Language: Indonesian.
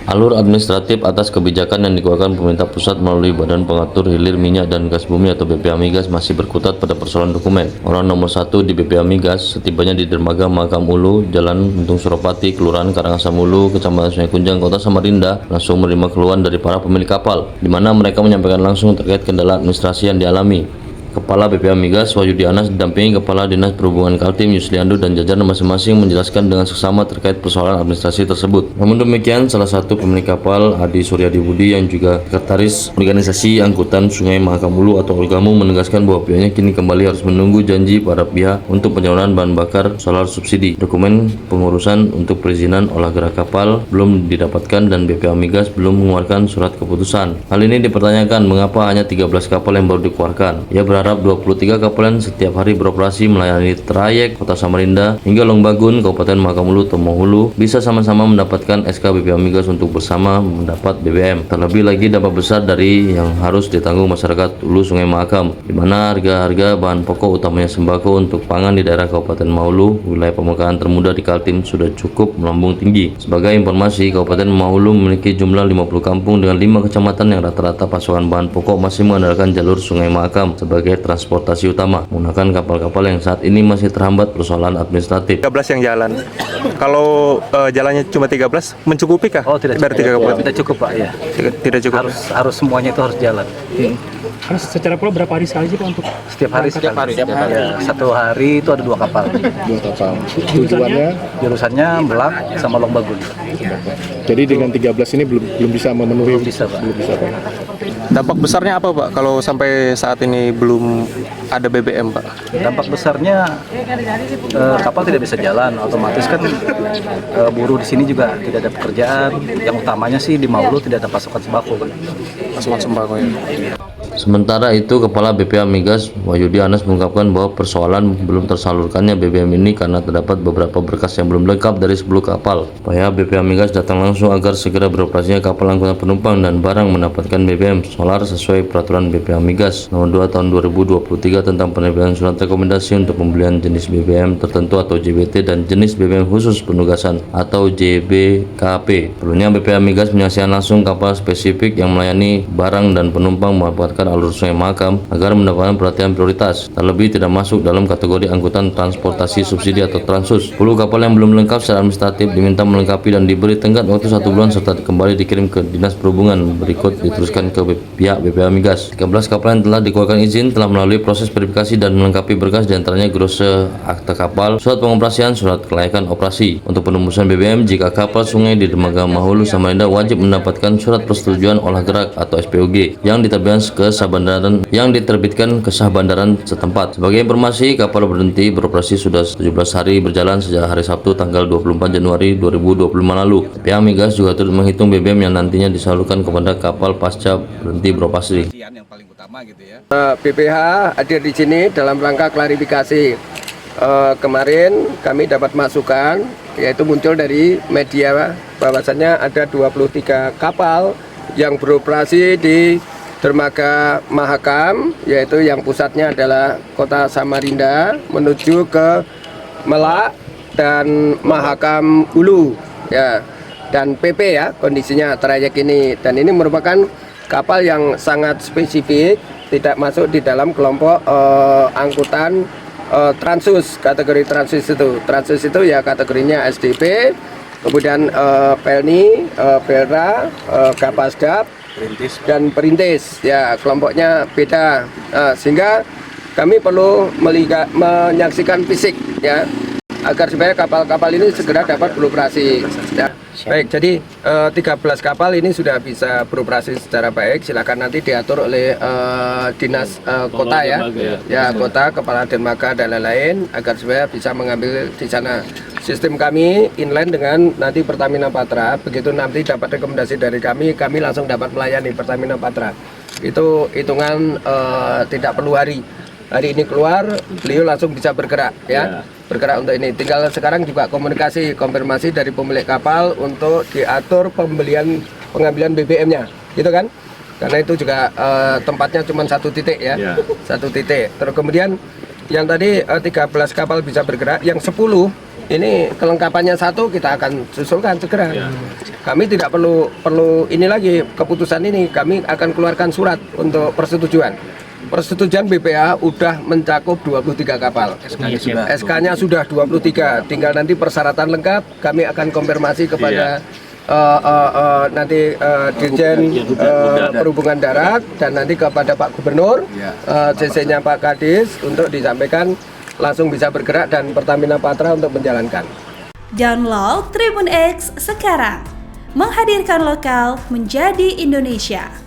Alur administratif atas kebijakan yang dikeluarkan pemerintah pusat melalui Badan Pengatur Hilir Minyak dan Gas Bumi atau BPA Migas masih berkutat pada persoalan dokumen. Orang nomor 1 di BPA Migas setibanya di dermaga Makam Ulu, Jalan Untung Suropati, Kelurahan Karangasem Ulu, Kecamatan Sungai Kunjang, Kota Samarinda, langsung menerima keluhan dari para pemilik kapal, di mana mereka menyampaikan langsung terkait kendala administrasi yang dialami. Kepala BPA Migas Wahyudi Anas didampingi Kepala Dinas Perhubungan Kaltim Yusliandu dan jajaran masing-masing menjelaskan dengan seksama terkait persoalan administrasi tersebut. Namun demikian, salah satu pemilik kapal Adi Suryadi Budi yang juga sekretaris organisasi angkutan Sungai Mahakam Ulu atau Olgamu menegaskan bahwa pihaknya kini kembali harus menunggu janji para pihak untuk penyaluran bahan bakar solar subsidi. Dokumen pengurusan untuk perizinan olah gerak kapal belum didapatkan dan BPA Migas belum mengeluarkan surat keputusan. Hal ini dipertanyakan mengapa hanya 13 kapal yang baru dikeluarkan. Ia berharap 23 kapal yang setiap hari beroperasi melayani trayek Kota Samarinda hingga Longbagun, Kabupaten Mahakam Ulu, Tomohulu bisa sama-sama mendapatkan SK BPA Migas untuk bersama mendapat BBM. Terlebih lagi dampak besar dari yang harus ditanggung masyarakat Hulu Sungai Mahakam, di mana harga-harga bahan pokok utamanya sembako untuk pangan di daerah Kabupaten Mahulu, wilayah pemekaran termuda di Kaltim sudah cukup melambung tinggi. Sebagai informasi, Kabupaten Mahulu memiliki jumlah 50 kampung dengan 5 kecamatan yang rata-rata pasokan bahan pokok masih mengandalkan jalur Sungai Mahakam sebagai transportasi utama menggunakan kapal-kapal yang saat ini masih terhambat persoalan administratif. 13 yang jalan. Kalau jalannya cuma 13 mencukupi kah? Oh, tidak dari cukup. Tidak cukup, Pak, ya. Tidak cukup. Harus semuanya itu harus jalan. Karena secara pulau berapa hari sekali sih Pak untuk Setiap hari. Ya, satu hari itu ada 2 kapal. 2 kapal. Tujuannya Jurusannya Belak sama Longbagun. jadi dengan 13 ini belum bisa memenuhi. Belum bisa, Pak. Belum bisa, Pak. Dampak besarnya apa, Pak? Kalau sampai saat ini belum ada BBM, Pak? Dampak besarnya kapal tidak bisa jalan, otomatis kan buruh di sini juga tidak ada pekerjaan. Yang utamanya sih di Mahulu tidak ada pasokan sembako. Pasokan sembako ya. Sementara itu, Kepala BPA Migas Wahyudi Anas mengungkapkan bahwa persoalan belum tersalurkannya BBM ini karena terdapat beberapa berkas yang belum lengkap dari 10 kapal. Upaya BPA Migas datang langsung agar segera beroperasinya kapal angkutan penumpang dan barang mendapatkan BBM solar sesuai peraturan BPA Migas Nomor 2 Tahun 2023 tentang penerbitan surat rekomendasi untuk pembelian jenis BBM tertentu atau JBT dan jenis BBM khusus penugasan atau JBKP. Perlunya BPA Migas menyaksikan langsung kapal spesifik yang melayani barang dan penumpang memanfaatkan alur Sungai Mahakam agar mendapatkan perhatian prioritas, terlebih tidak masuk dalam kategori angkutan transportasi subsidi atau Transus. 10 kapal yang belum lengkap secara administratif diminta melengkapi dan diberi tenggat waktu 1 bulan serta kembali dikirim ke Dinas Perhubungan, berikut diteruskan ke pihak BPA Migas. 13 kapal yang telah dikeluarkan izin telah melalui proses verifikasi dan melengkapi berkas diantaranya grose akta kapal, surat pengoperasian, surat kelayakan operasi. Untuk penembusan BBM, jika kapal sungai di dermaga Mahulu Samarinda wajib mendapatkan surat persetujuan olah gerak atau SPOG yang diterbitkan ke sah bandaran setempat. Sebagai informasi, kapal berhenti beroperasi sudah 17 hari berjalan sejak hari Sabtu tanggal 24 Januari 2025 lalu. Pihak Migas juga turut menghitung BBM yang nantinya disalurkan kepada kapal pasca berhenti beroperasi. Yang paling utama gitu ya. BPH hadir di sini dalam rangka klarifikasi. Kemarin kami dapat masukan, yaitu muncul dari media bahwasannya ada 23 kapal yang beroperasi di dermaga Mahakam, yaitu yang pusatnya adalah Kota Samarinda menuju ke Melak dan Mahakam Ulu ya, dan PP ya kondisinya trayek ini, dan ini merupakan kapal yang sangat spesifik, tidak masuk di dalam kelompok angkutan Transus, kategori Transus itu ya kategorinya SDP, kemudian Pelni, Pelra, Kapasdap dan Perintis ya, kelompoknya beda, sehingga kami perlu menyaksikan fisik ya agar supaya kapal-kapal ini segera dapat beroperasi ya. Baik, jadi 13 kapal ini sudah bisa beroperasi secara baik. Silakan nanti diatur oleh dinas kota ya, kota, kepala dermaga dan lain-lain agar supaya bisa mengambil di sana. Sistem kami inline dengan nanti Pertamina Patra. Begitu nanti dapat rekomendasi dari kami langsung dapat melayani Pertamina Patra. Itu hitungan tidak perlu hari ini keluar, beliau langsung bisa bergerak ya. Bergerak untuk ini. Tinggal sekarang juga komunikasi konfirmasi dari pemilik kapal untuk diatur pengambilan BBM-nya, gitu kan? Karena itu juga tempatnya cuma 1 titik ya, 1 titik. Terus kemudian yang tadi 13 kapal bisa bergerak, yang 10 ini kelengkapannya satu, kita akan susulkan segera. Kami tidak perlu ini lagi keputusan ini, kami akan keluarkan surat untuk persetujuan. Persetujuan BPA udah mencakup 23 kapal. SK-nya sudah 23, tinggal nanti persyaratan lengkap kami akan konfirmasi kepada nanti Dirjen Perhubungan Darat dan nanti kepada Pak Gubernur, CC-nya Pak Kadis untuk disampaikan langsung bisa bergerak dan Pertamina Patra untuk menjalankan. Download Tribun X sekarang, menghadirkan lokal menjadi Indonesia.